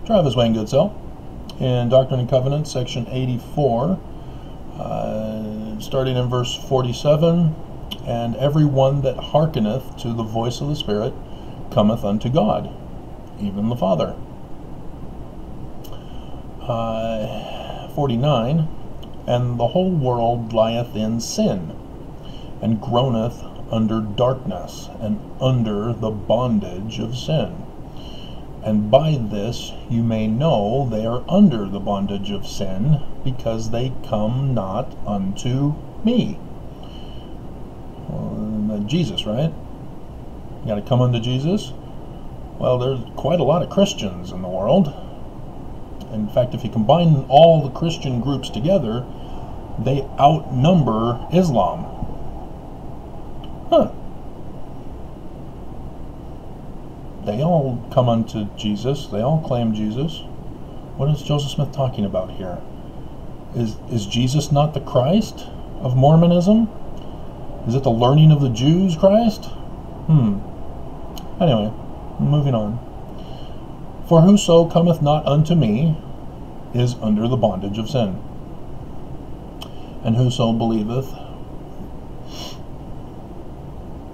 Travis Wayne Goodsell in Doctrine and Covenants, section 84, starting in verse 47. And every one that hearkeneth to the voice of the Spirit cometh unto God, even the Father. 49. And the whole world lieth in sin, and groaneth under darkness, and under the bondage of sin. And by this you may know they are under the bondage of sin, because they come not unto me. Jesus, right? You got to come unto Jesus. Well, there's quite a lot of Christians in the world. In fact, if you combine all the Christian groups together, they outnumber Islam. Huh. They all come unto Jesus. They all claim Jesus. What is Joseph Smith talking about here? Is Jesus not the Christ of Mormonism? Is it the learning of the Jews Christ? Anyway, moving on. For whoso cometh not unto me is under the bondage of sin. And whoso believeth,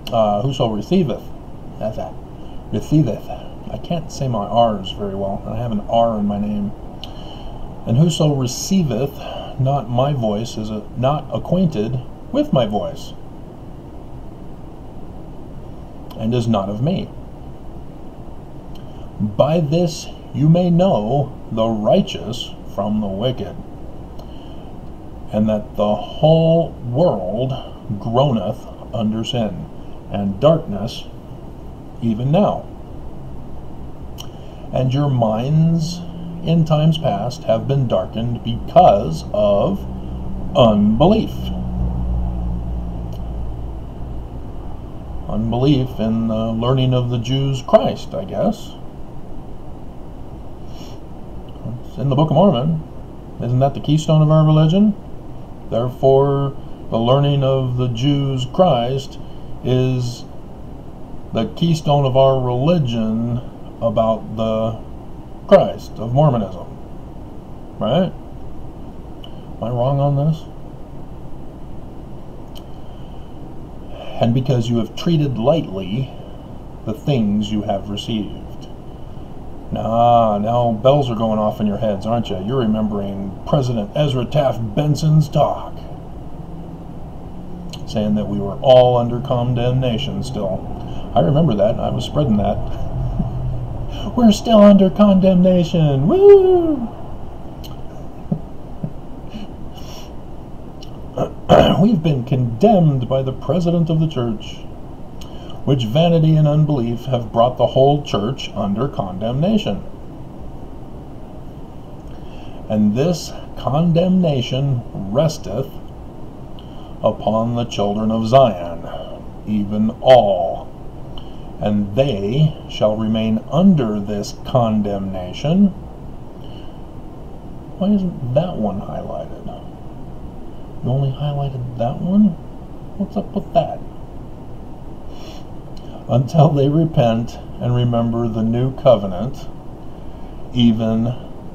whoso receiveth, that's that, receiveth. I can't say my R's very well, and I have an R in my name. And whoso receiveth not my voice is not acquainted with my voice, and is not of me. By this you may know the righteous from the wicked, and that the whole world groaneth under sin, and darkness even now. And your minds in times past have been darkened because of unbelief. Unbelief in the learning of the Jews Christ, I guess. It's in the Book of Mormon. Isn't that the keystone of our religion? Therefore, the learning of the Jews Christ is the keystone of our religion about the Christ of Mormonism. Right? Am I wrong on this? And because you have treated lightly the things you have received. Now bells are going off in your heads, aren't you? You're remembering President Ezra Taft Benson's talk, saying that we were all under condemnation still. I remember that. I was spreading that. We're still under condemnation. Woo! We've been condemned by the president of the church, which vanity and unbelief have brought the whole church under condemnation. And this condemnation resteth upon the children of Zion, even all. And they shall remain under this condemnation. Why isn't that one highlighted? You only highlighted that one? What's up with that? Until they repent and remember the new covenant, even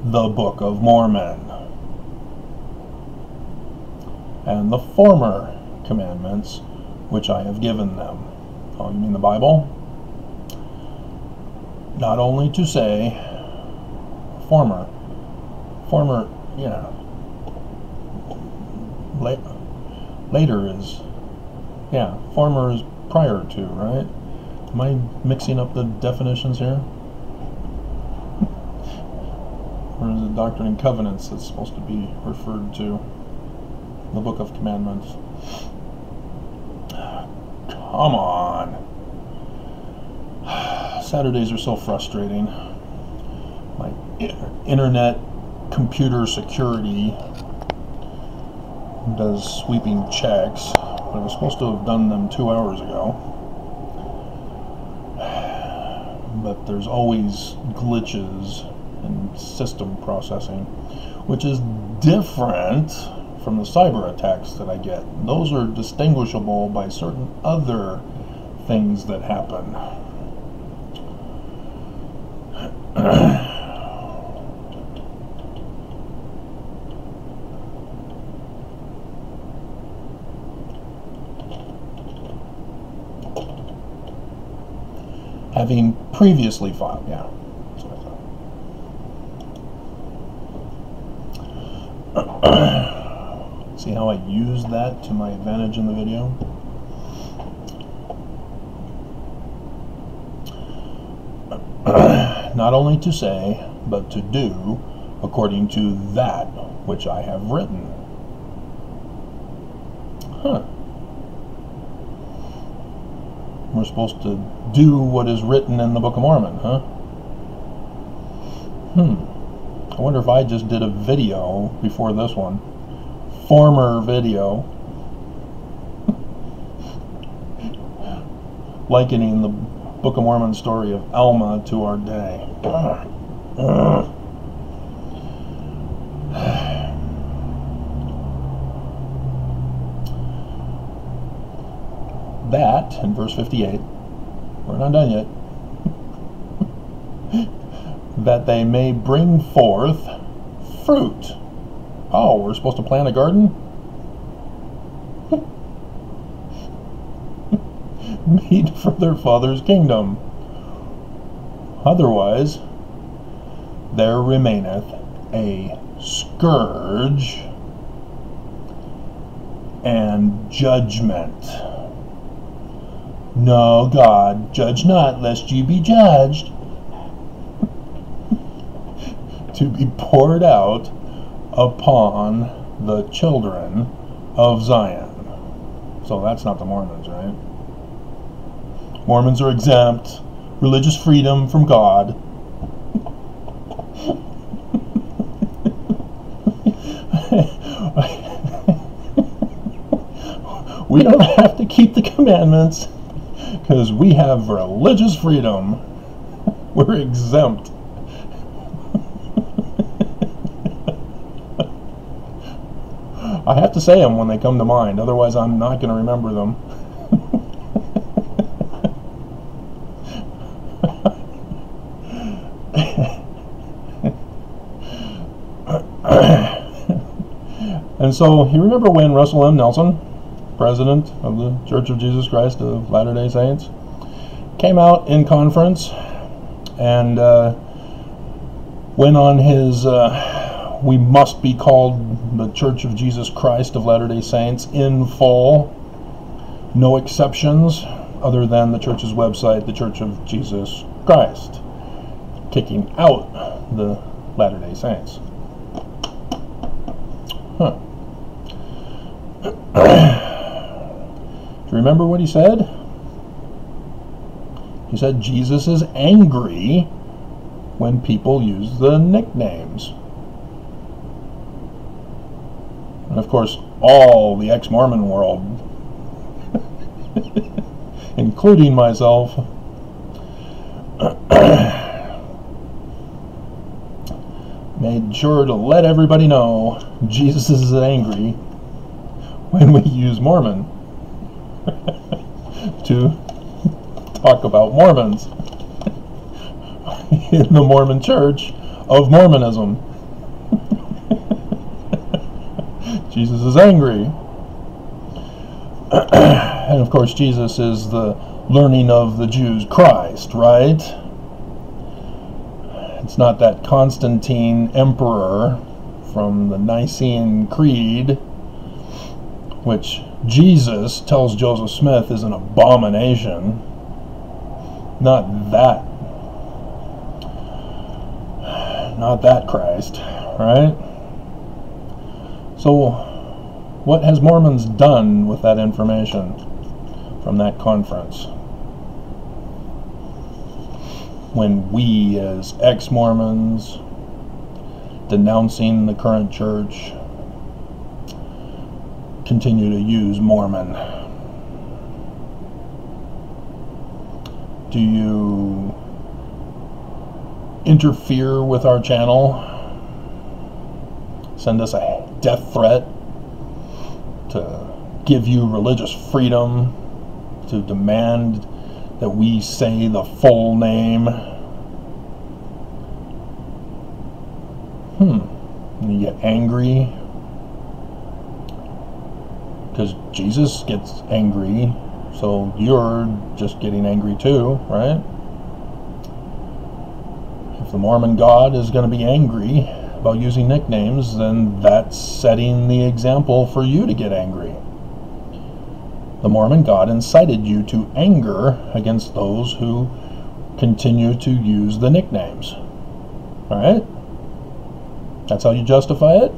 the Book of Mormon, and the former commandments which I have given them. Oh, you mean the Bible? Not only to say, former, you know, later is, yeah, former is prior to, right? Am I mixing up the definitions here? Or is it Doctrine and Covenants that's supposed to be referred to? The Book of Commandments. Come on. Saturdays are so frustrating. My internet computer security does sweeping checks, but I was supposed to have done them 2 hours ago. But there's always glitches in system processing, which is different from the cyber attacks that I get. Those are distinguishable by certain other things that happen. having previously filed. Yeah. See how I used that to my advantage in the video? Not only to say, but to do according to that which I have written. Huh. We're supposed to do what is written in the Book of Mormon, huh? I wonder if I just did a video before this one. Former video. Likening the Book of Mormon story of Alma to our day. That, in verse 58, we're not done yet, that they may bring forth fruit. Oh, we're supposed to plant a garden? Meet for their father's kingdom. Otherwise, there remaineth a scourge and judgment. No, God, judge not, lest ye be judged. To be poured out upon the children of Zion. So that's not the Mormons, right? Mormons are exempt, religious freedom from God. We don't have to keep the commandments because we have religious freedom. We're exempt. I have to say them when they come to mind, otherwise I'm not going to remember them. And so, you remember when Russell M. Nelson, president of the Church of Jesus Christ of Latter-day Saints, came out in conference and went on his we must be called the Church of Jesus Christ of Latter-day Saints in full, no exceptions other than the church's website, the Church of Jesus Christ, kicking out the Latter-day Saints. Huh. Do you remember what he said? He said Jesus is angry when people use the nicknames. And of course, all the ex-Mormon world, including myself, made sure to let everybody know Jesus is angry when we use Mormon to talk about Mormons in the Mormon Church of Mormonism. Jesus is angry. And of course, Jesus is the learning of the Jews Christ, right? It's not that Constantine emperor from the Nicene Creed, which Jesus tells Joseph Smith is an abomination. Not that Christ, right? So, what has Mormons done with that information from that conference? When we, as ex-Mormons, denouncing the current church, continue to use Mormon. Do you interfere with our channel? Send us a death threat to give you religious freedom, to demand that we say the full name? And you get angry because Jesus gets angry, so you're just getting angry too, right? If the Mormon God is going to be angry about using nicknames, then that's setting the example for you to get angry. The Mormon God incited you to anger against those who continue to use the nicknames. Alright? That's how you justify it?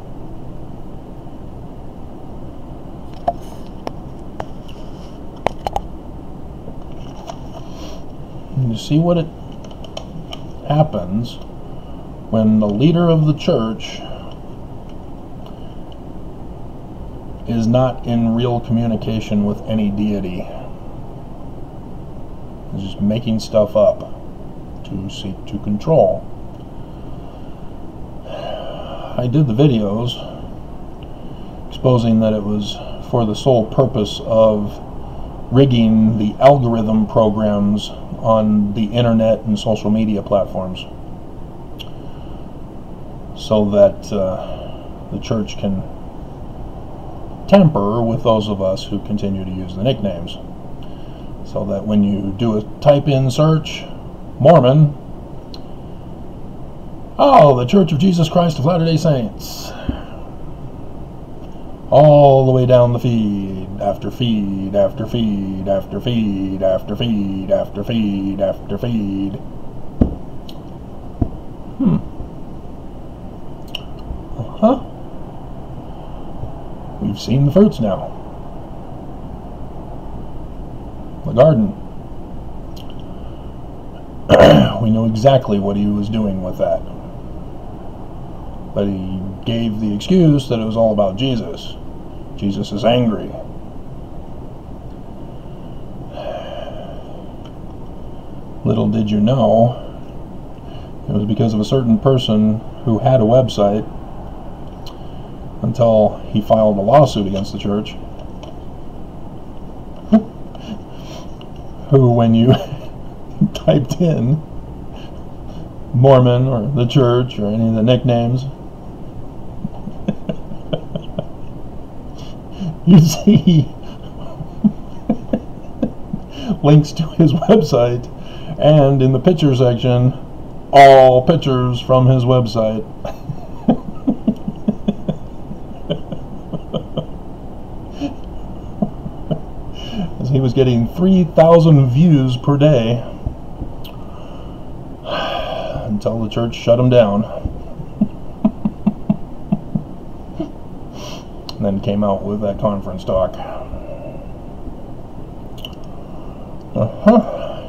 And you see what it happens when the leader of the church is not in real communication with any deity. He's just making stuff up to seek to control. I did the videos exposing that it was for the sole purpose of rigging the algorithm programs on the internet and social media platforms so that the church can tamper with those of us who continue to use the nicknames, so that when you do a type-in search, Mormon, oh, the Church of Jesus Christ of Latter-day Saints, all the way down the feed, after feed, after feed, after feed, after feed, after feed, after feed. Uh-huh. We've seen the fruits now. The garden. We know exactly what he was doing with that. But he gave the excuse that it was all about Jesus. Jesus is angry. Little did you know, it was because of a certain person who had a website until he filed a lawsuit against the church, who, when you typed in Mormon or the church or any of the nicknames, you see links to his website, and in the picture section, all pictures from his website. As he was getting 3,000 views per day until the church shut him down. And then came out with that conference talk.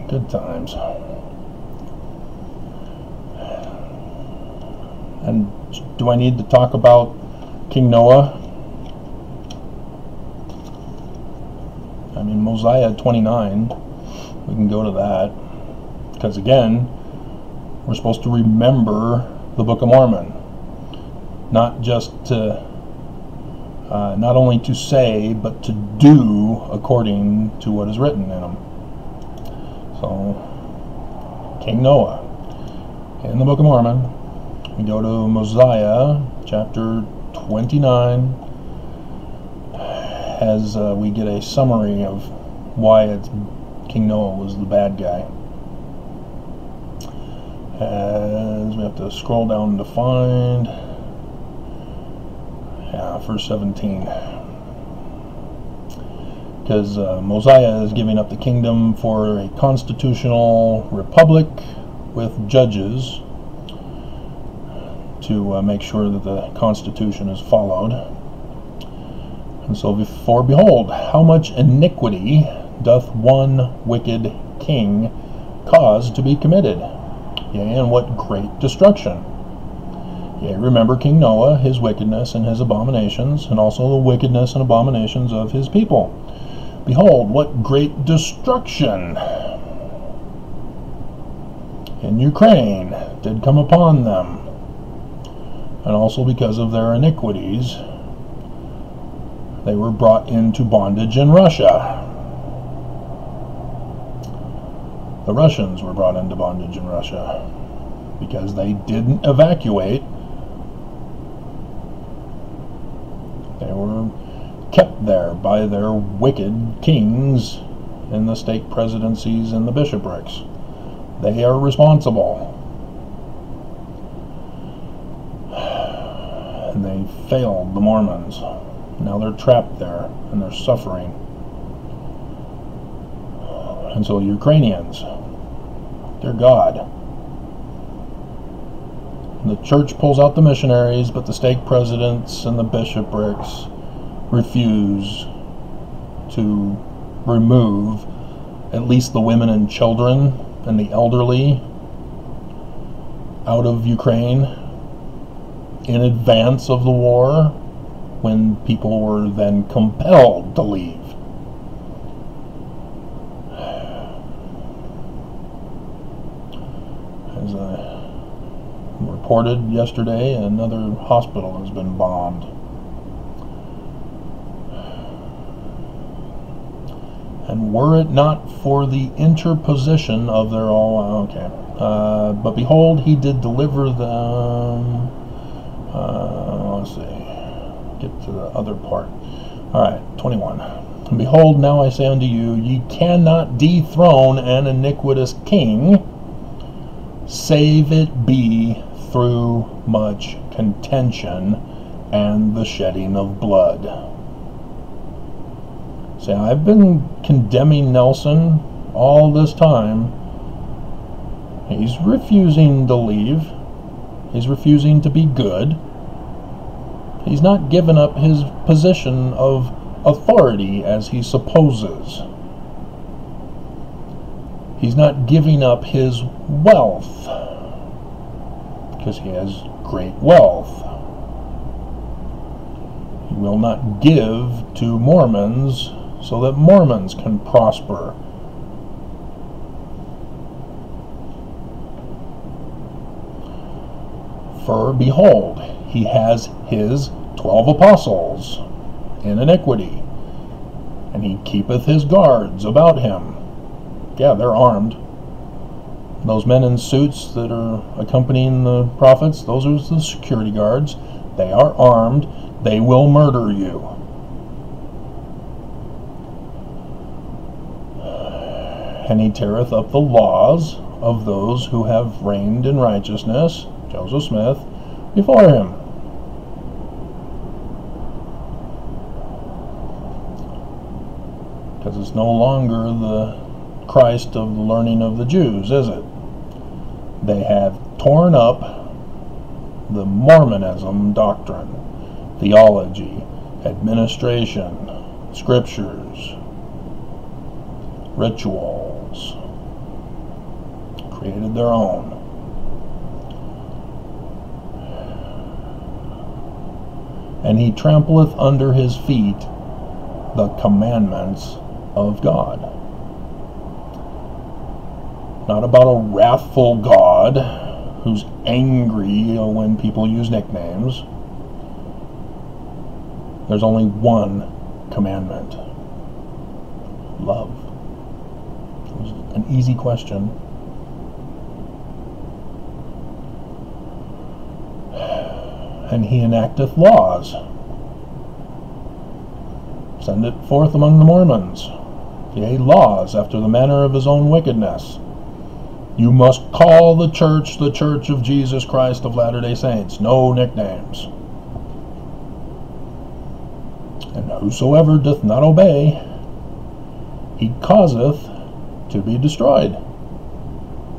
Good times. And do I need to talk about King Noah? I mean, Mosiah 29, we can go to that. Because again, we're supposed to remember the Book of Mormon. Not just to not only to say, but to do according to what is written in them. So, King Noah, in the Book of Mormon, we go to Mosiah, chapter 29, as we get a summary of why King Noah was the bad guy. As we have to scroll down to find... verse 17, because Mosiah is giving up the kingdom for a constitutional republic with judges to make sure that the Constitution is followed. And so, for behold, how much iniquity doth one wicked king cause to be committed, yea, and what great destruction. Yea, remember King Noah, his wickedness and his abominations, and also the wickedness and abominations of his people. Behold, what great destruction in Ukraine did come upon them. And also because of their iniquities, they were brought into bondage in Russia. The Russians were brought into bondage in Russia because they didn't evacuate. They were kept there by their wicked kings in the stake presidencies and the bishoprics. They are responsible. and they failed the Mormons. Now they're trapped there, and they're suffering. And so Ukrainians, dear God, the church pulls out the missionaries, but the stake presidents and the bishoprics refuse to remove at least the women and children and the elderly out of Ukraine in advance of the war, when people were then compelled to leave. As reported yesterday, another hospital has been bombed. And were it not for the interposition of their but behold, he did deliver them. Let's see. Get to the other part. All right, 21. And behold, now I say unto you, ye cannot dethrone an iniquitous king, save it be through much contention and the shedding of blood. See, I've been condemning Nelson all this time. He's refusing to leave. He's refusing to be good. He's not given up his position of authority as he supposes. He's not giving up his wealth, because he has great wealth. He will not give to Mormons so that Mormons can prosper. For behold, he has his 12 apostles in iniquity, and he keepeth his guards about him. Yeah, they're armed. Those men in suits that are accompanying the prophets, those are the security guards. They are armed. They will murder you. And he teareth up the laws of those who have reigned in righteousness, Joseph Smith, before him. Because it's no longer the Christ of the learning of the Jews, is it? They have torn up the Mormonism doctrine, theology, administration, scriptures, rituals, created their own. And he trampleth under his feet the commandments of God. Not about a wrathful God who's angry when people use nicknames. There's only one commandment: love. It was an easy question. And he enacteth laws. Send it forth among the Mormons. Yea, laws after the manner of his own wickedness. You must call the church of Jesus Christ of Latter-day Saints. No nicknames. And whosoever doth not obey, he causeth to be destroyed.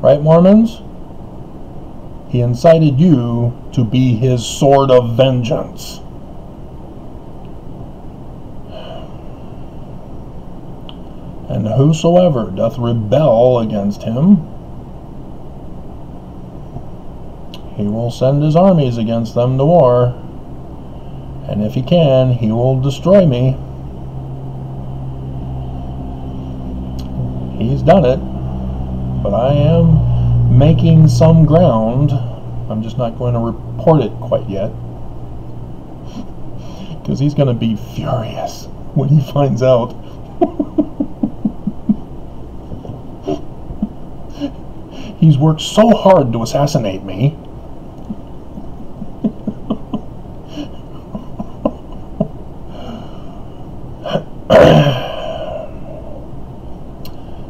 Right, Mormons? He incited you to be his sword of vengeance. And whosoever doth rebel against him, he will send his armies against them to war. And if he can, he will destroy me. He's done it. But I am making some ground. I'm just not going to report it quite yet, because he's going to be furious when he finds out. He's worked so hard to assassinate me.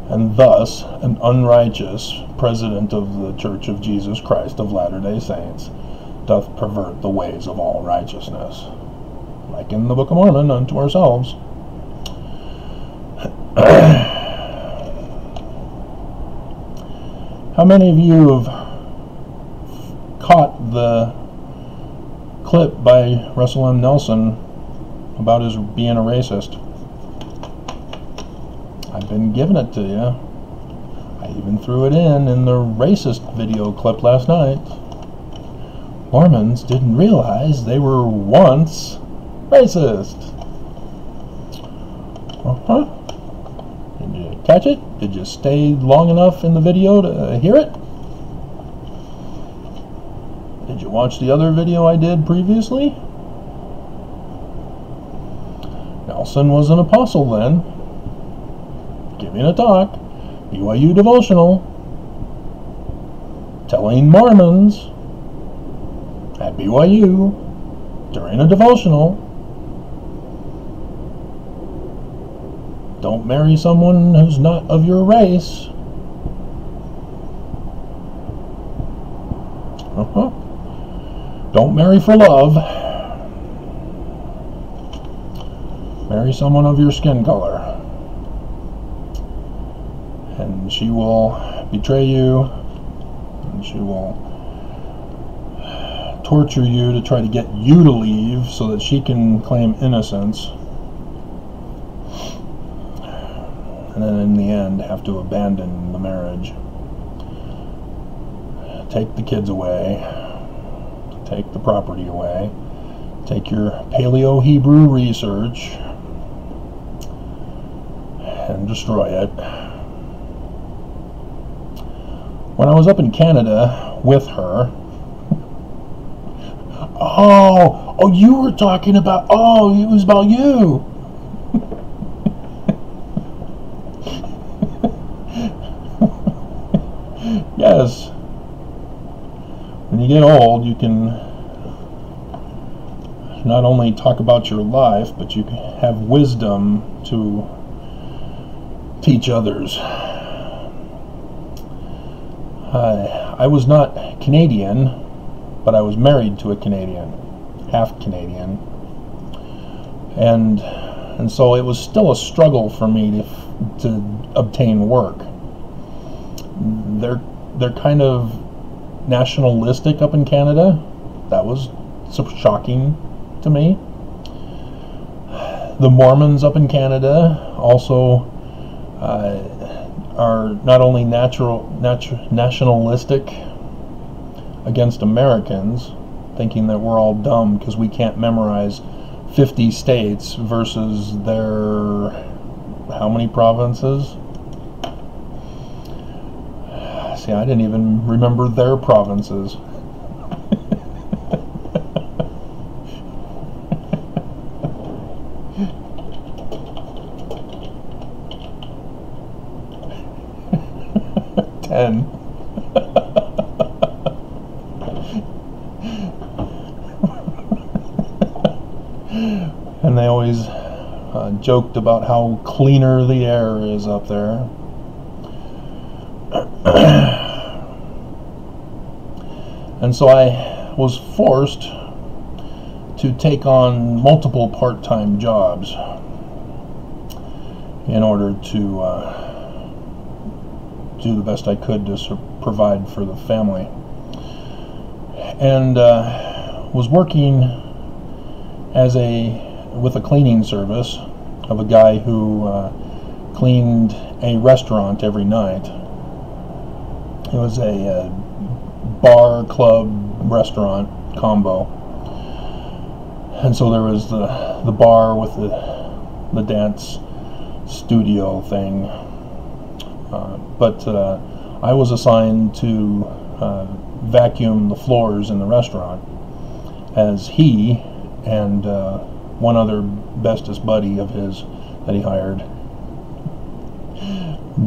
And thus, an unrighteous president of the Church of Jesus Christ of Latter-day Saints doth pervert the ways of all righteousness. Like in the Book of Mormon, unto ourselves. How many of you have caught the clip by Russell M. Nelson about his being a racist? I've been giving it to you. I even threw it in the racist video clip last night. Mormons didn't realize they were once racist. Did you catch it? Did you stay long enough in the video to hear it? Did you watch the other video I did previously? Nelson was an apostle then, giving a talk, BYU devotional, telling Mormons at BYU during a devotional, don't marry someone who's not of your race. Don't marry for love. Marry someone of your skin color. And she will betray you, and she will torture you to try to get you to leave so that she can claim innocence. And then in the end have to abandon the marriage. Take the kids away. Take the property away. Take your Paleo-Hebrew research and destroy it. When I was up in Canada with her, oh, you were talking about, it was about you. Yes. When you get old, you can not only talk about your life, but you can have wisdom to teach others. I was not Canadian, but I was married to a Canadian, half Canadian, and so it was still a struggle for me to obtain work. They're kind of nationalistic up in Canada. That was so shocking to me. The Mormons up in Canada also are not only nationalistic against Americans, thinking that we're all dumb because we can't memorize 50 states versus their how many provinces? See, I didn't even remember their provinces. Ten. And they always joked about how cleaner the air is up there. And so I was forced to take on multiple part-time jobs in order to do the best I could to provide for the family. And was working with a cleaning service of a guy who cleaned a restaurant every night. It was a bar, club, restaurant combo. And so there was the bar with the dance studio thing. But I was assigned to vacuum the floors in the restaurant, as he and one other bestest buddy of his that he hired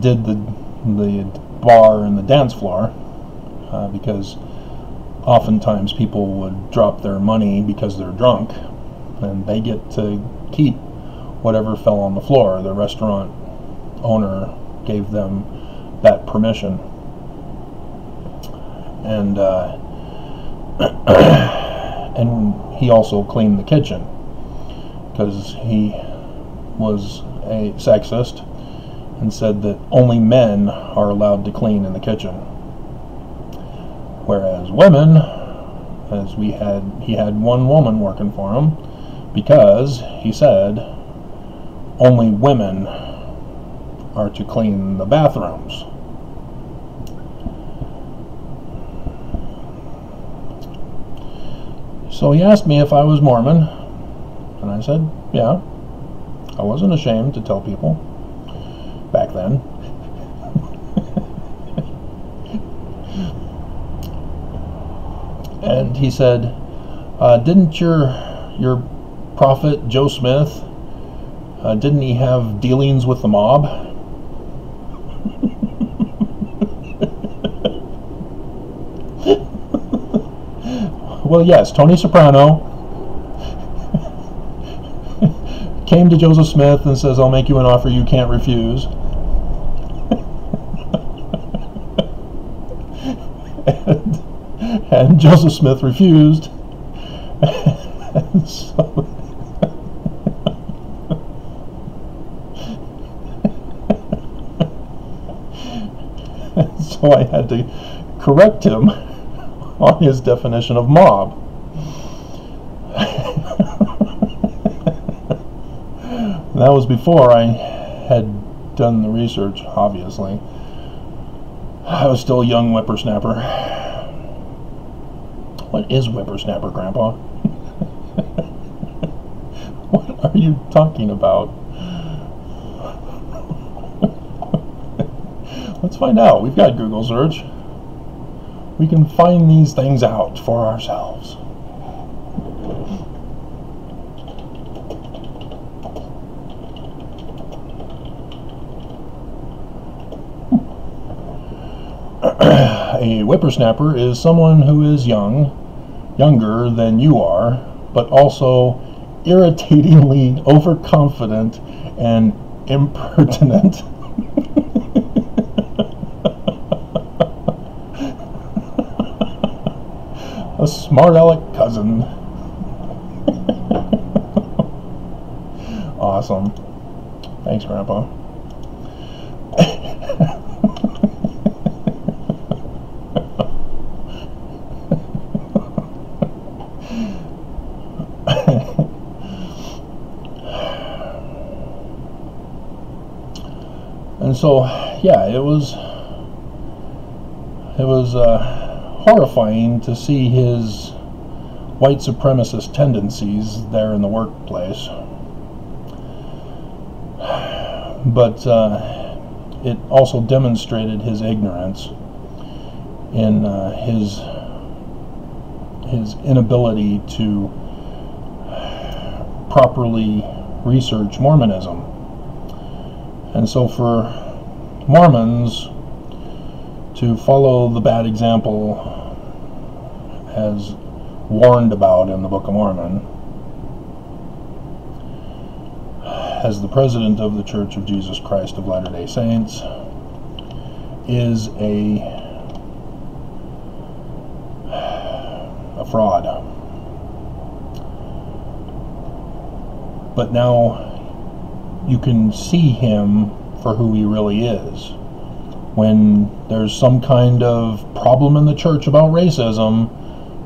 did the bar and the dance floor, because oftentimes people would drop their money because they're drunk, and they get to keep whatever fell on the floor. The restaurant owner gave them that permission. And And he also cleaned the kitchen because he was a sexist and said that only men are allowed to clean in the kitchen, whereas women, as he had one woman working for him because he said only women are to clean the bathrooms. So he asked me if I was Mormon, and I said, yeah. I wasn't ashamed to tell people back then. And he said, didn't your prophet Joe Smith, didn't he have dealings with the mob? Well, yes, Tony Soprano came to Joseph Smith and says, I'll make you an offer you can't refuse. And Joseph Smith refused. And so I had to correct him on his definition of mob. That was before I had done the research, obviously. I was still a young whippersnapper. What is whippersnapper, Grandpa? What are you talking about? Let's find out. We've got Google search. We can find these things out for ourselves. A whippersnapper is someone who is younger than you are, but also irritatingly overconfident and impertinent. A smart aleck cousin. Awesome. Thanks, Grandpa. And so, yeah, it was horrifying to see his white supremacist tendencies there in the workplace. But it also demonstrated his ignorance in his inability to properly research Mormonism. And so for Mormons to follow the bad example as warned about in the Book of Mormon, as the president of the Church of Jesus Christ of Latter-day Saints, is a fraud. But now you can see him for who he really is. When there's some kind of problem in the church about racism,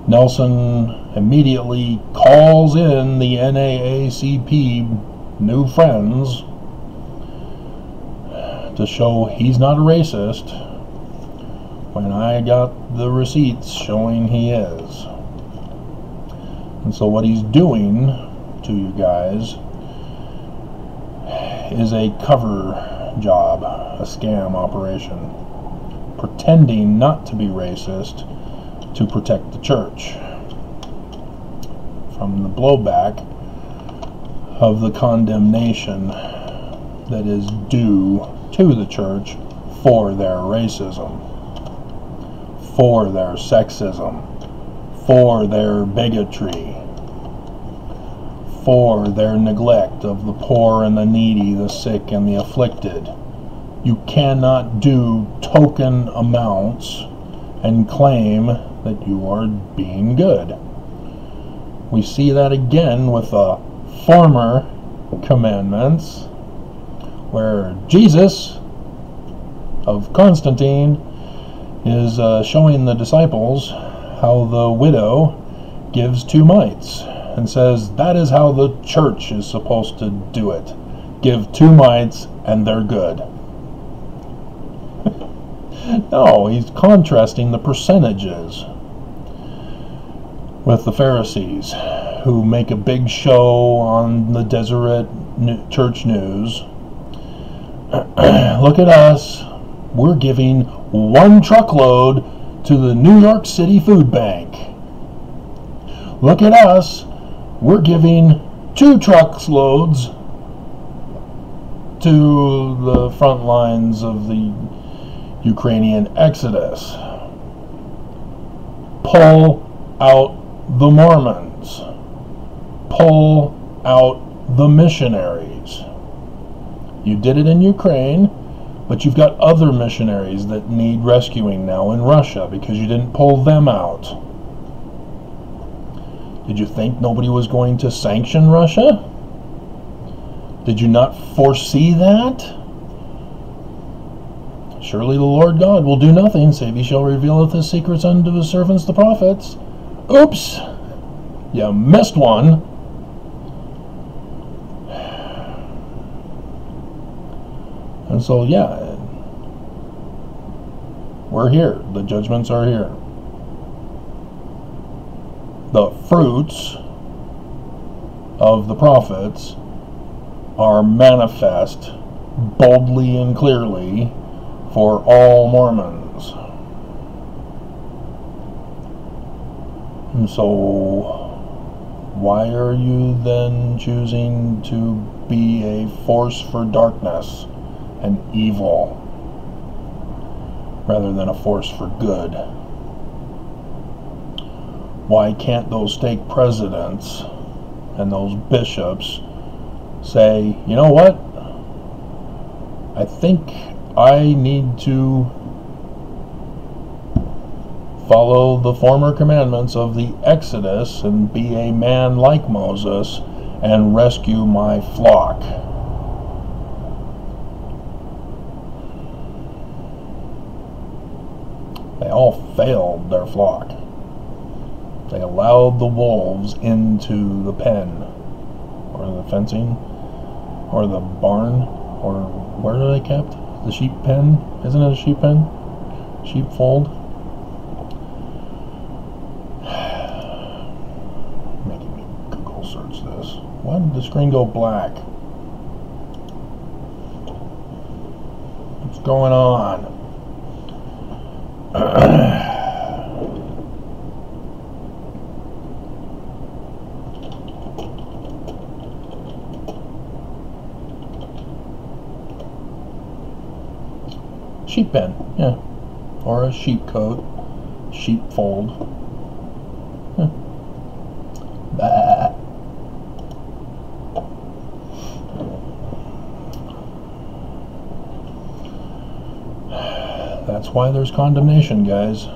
Nelson immediately calls in the NAACP new friends to show he's not a racist, when I got the receipts showing he is. And so what he's doing to you guys is a cover job, a scam operation, pretending not to be racist to protect the church from the blowback of the condemnation that is due to the church for their racism, for their sexism, for their bigotry, for their neglect of the poor and the needy, the sick and the afflicted. You cannot do token amounts and claim that you are being good. We see that again with the former commandments, where Jesus of Constantine is showing the disciples how the widow gives 2 mites and says that is how the church is supposed to do it. Give 2 mites and they're good. No, he's contrasting the percentages with the Pharisees, who make a big show on the Deseret church news. Look at us. We're giving 1 truckload to the New York City Food Bank. Look at us. We're giving 2 truckloads to the front lines of the Ukrainian exodus. Pull out the Mormons. Pull out the missionaries. You did it in Ukraine, but you've got other missionaries that need rescuing now in Russia because you didn't pull them out. Did you think nobody was going to sanction Russia? Did you not foresee that? Surely the Lord God will do nothing, save he shall revealeth his secrets unto his servants the prophets. Oops! You missed one. And so, yeah, we're here. The judgments are here. The fruits of the prophets are manifest boldly and clearly for all Mormons. And so, why are you then choosing to be a force for darkness and evil rather than a force for good? Why can't those stake presidents and those bishops say, you know what, I think I need to follow the former commandments of the Exodus and be a man like Moses and rescue my flock? They all failed their flock. They allowed the wolves into the pen, or the fencing, or the barn, or where are they kept? The sheep pen? Isn't it a sheep pen? Sheepfold? Making me Google search this. Why did the screen go black? What's going on? Sheep pen, yeah, or a sheep coat, sheepfold. Yeah. That's why there's condemnation, guys.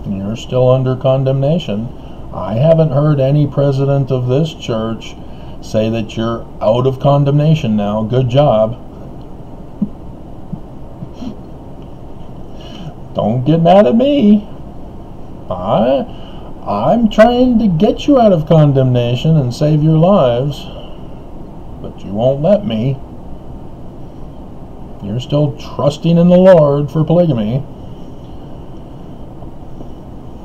You're still under condemnation. I haven't heard any president of this church say that you're out of condemnation now. Good job. Don't get mad at me. I'm trying to get you out of condemnation and save your lives, but you won't let me. You're still trusting in the Lord for polygamy.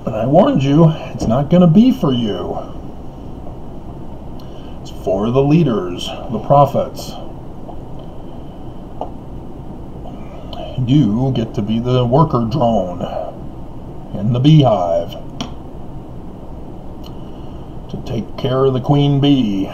And I warned you, it's not going to be for you. It's for the leaders, the prophets. You get to be the worker drone in the beehive to take care of the queen bee.